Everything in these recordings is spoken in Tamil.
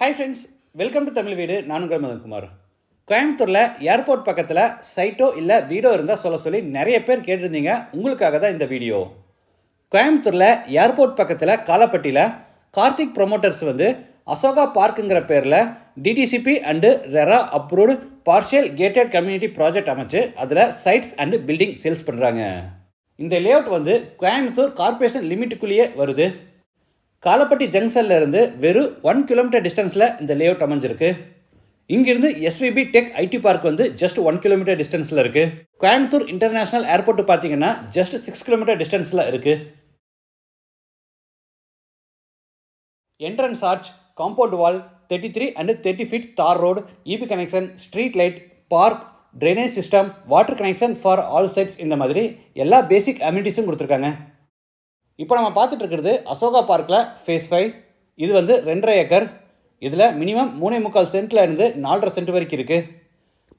Hi friends, welcome to Tamil வீடு. நான் உங்கள் மதன்குமார். கோயம்புத்தூரில் ஏர்போர்ட் பக்கத்தில் சைட்டோ இல்லை வீடோ இருந்தால் சொல்லி நிறைய பேர் கேட்டிருந்தீங்க. உங்களுக்காக தான் இந்த வீடியோ. கோயம்புத்தூரில் ஏர்போர்ட் பக்கத்தில் காலப்பட்டியில் கார்த்திக் ப்ரொமோட்டர்ஸ் அசோகா பார்க்குங்கிற பேரில் DTCP and RERA approved partial gated community project அமைச்சு அதில் சைட்ஸ் அண்டு பில்டிங் சேல்ஸ் பண்ணுறாங்க. இந்த லேஅவுட் கோயம்புத்தூர் கார்பரேஷன் லிமிட்டுக்குள்ளேயே வருது. காலப்பட்டி ஜங்ஷனில் இருந்து வெறும் 1 கிலோமீட்டர் டிஸ்டன்ஸில் இந்த லேஅவுட் அமைஞ்சிருக்கு. இங்கிருந்து SVP tech IT park just 1 kilometre டிஸ்டன்ஸில் இருக்குது. கோயம்புத்தூர் இன்டர்நேஷனல் ஏர்போர்ட் பார்த்தீங்கன்னா ஜஸ்ட் 6 கிலோமீட்டர் டிஸ்டன்ஸில் இருக்குது. Entrance arch, compound wall, 33 and 30 feet tar road, EB connection, street light, park, drainage system, water connection for all sides, இந்த மாதிரி எல்லா பேசிக் அம்யூனிட்டிஸும் கொடுத்துருக்காங்க. இப்போ நம்ம பார்த்துட்டு இருக்கிறது அசோகா பார்க்கில் ஃபேஸ் 5. இது 2.5 ஏக்கர். இதில் மினிமம் 3.25 சென்ட்டில் இருந்து 4.5 சென்ட் வரைக்கும் இருக்குது.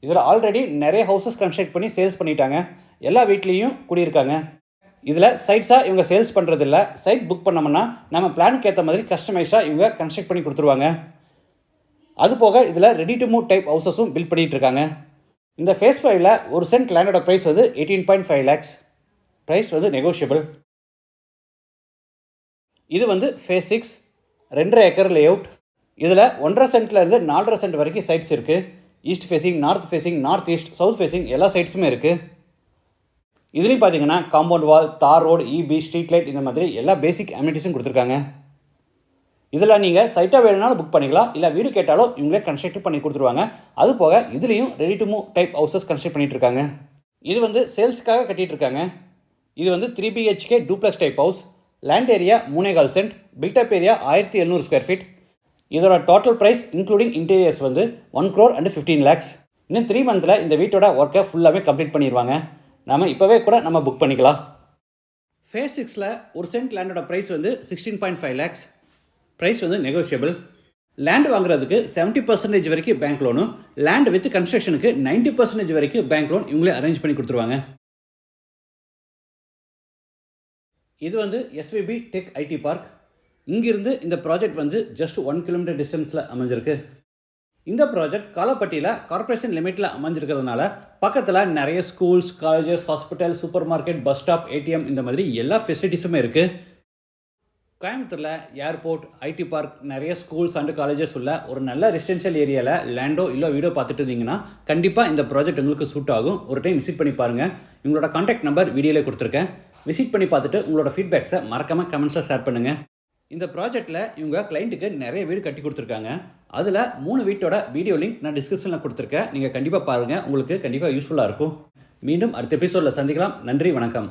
இதில் ஆல்ரெடி நிறைய ஹவுசஸ் கன்ஸ்ட்ரக்ட் பண்ணி சேல்ஸ் பண்ணிட்டாங்க. எல்லா வீட்லேயும் குடியிருக்காங்க. இதில் சைட்ஸாக இவங்க சேல்ஸ் பண்ணுறதில்ல. சைட் புக் பண்ணோம்னா நம்ம பிளானுக்கு ஏற்ற மாதிரி கஸ்டமைஸாக இவங்க கன்ஸ்ட்ரக்ட் பண்ணி கொடுத்துருவாங்க. அதுபோக இதில் ரெடி டு மூவ் டைப் ஹவுசஸும் பில்ட் பண்ணிகிட்டு இருக்காங்க. இந்த ஃபேஸ் 5ல் 1 சென்ட் லேண்டோட ப்ரைஸ் 18.5 lakhs. Price negotiable. இது ஃபேஸ் 6, 2.5 ஏக்கர் லேஅவுட். இதில் 1.5 சென்ட்ல இருந்து 4.5 சென்ட் வரைக்கும் சைட்ஸ் இருக்குது. East facing, north facing, north east, south facing எல்லா சைட்ஸுமே இருக்குது. இதுலேயும் பார்த்தீங்கன்னா காம்பவுண்ட் வால், தார் ரோடு, இபி, ஸ்ட்ரீட் லைட், இந்த மாதிரி எல்லா பேசிக் அம்யூனிட்டிஸும் கொடுத்துருக்காங்க. இதில் நீங்கள் சைட்டாக வேணும்னாலும் புக் பண்ணிக்கலாம், இல்லை வீடு கேட்டாலும் இவங்களே கன்ஸ்ட்ரக்ட் பண்ணி கொடுத்துருவாங்க. அது போக இதுலேயும் ready to move type houses construct பண்ணிகிட்டு இருக்காங்க. இது சேல்ஸுக்காக கட்டிகிட்டு இருக்காங்க. இது 3 BHK duplex type house. Land area 3.25 cent. Built up area 1700 square feet. இதோட total price including interiors 1 crore and 15 lakhs. இன்னும் 3 months இந்த வீட்டோட ஒர்க்கை ஃபுல்லாகவே கம்ப்ளீட் பண்ணிடுவாங்க. நம்ம இப்போவே கூட நம்ம புக் பண்ணிக்கலாம். ஃபேஸ் 6ல் 1 சென்ட் லேண்டோட price 16.5 lakhs. Price negotiable. Land வாங்குறதுக்கு 70% வரைக்கும் பேங்க் லோனும், லேண்ட் வித் கன்ஸ்ட்ரக்ஷனுக்கு 90% வரைக்கும் பேங்க் லோன் இவங்களே அரேஞ்ச் பண்ணி கொடுத்துருவாங்க. இது எஸ்விபி டெக் ஐடி பார்க். இங்கிருந்து இந்த ப்ராஜெக்ட் ஜஸ்ட் 1 கிலோமீட்டர் டிஸ்டன்ஸில் அமைஞ்சிருக்கு. இந்த ப்ராஜெக்ட் காலப்பட்டியில் கார்பரேஷன் லிமிட்டில் அமைஞ்சிருக்கிறதுனால பக்கத்தில் நிறைய schools, colleges, hospital, super market, bus stop, ATM, இந்த மாதிரி எல்லா ஃபெசிலிட்டிஸுமே இருக்குது. கோயம்புத்தூரில் ஏர்போர்ட், ஐடி பார்க், நிறைய ஸ்கூல்ஸ் அண்டு காலேஜஸ் உள்ள ஒரு நல்ல ரெசிடென்ஷியல் ஏரியாவில் லேண்டோ இல்லை வீடோ பார்த்துட்டு இருந்தீங்கன்னா கண்டிப்பாக இந்த ப்ராஜெக்ட் உங்களுக்கு சூட் ஆகும். ஒரு டைம் விசிட் பண்ணி பாருங்கள். உங்களோட கான்டாக்ட் நம்பர் வீடியோவில் கொடுத்துருக்கேன். விசிட் பண்ணி பார்த்துட்டு உங்களோட ஃபீட்பேக்ஸை மறக்காமல் கமெண்ட்ஸில் ஷேர் பண்ணுங்கள். இந்த ப்ராஜெக்ட்டில் இவங்க கிளைண்ட்டுக்கு நிறைய வீடு கட்டி கொடுத்துருக்காங்க. அதில் 3 வீட்டோட வீடியோ லிங்க் நான் டிஸ்கிரிப்ஷனில் கொடுத்துருக்கேன். நீங்கள் கண்டிப்பாக பாருங்கள். உங்களுக்கு கண்டிப்பாக யூஸ்ஃபுல்லாக இருக்கும். மீண்டும் அடுத்த எபிசோடில் சந்திக்கலாம். நன்றி, வணக்கம்.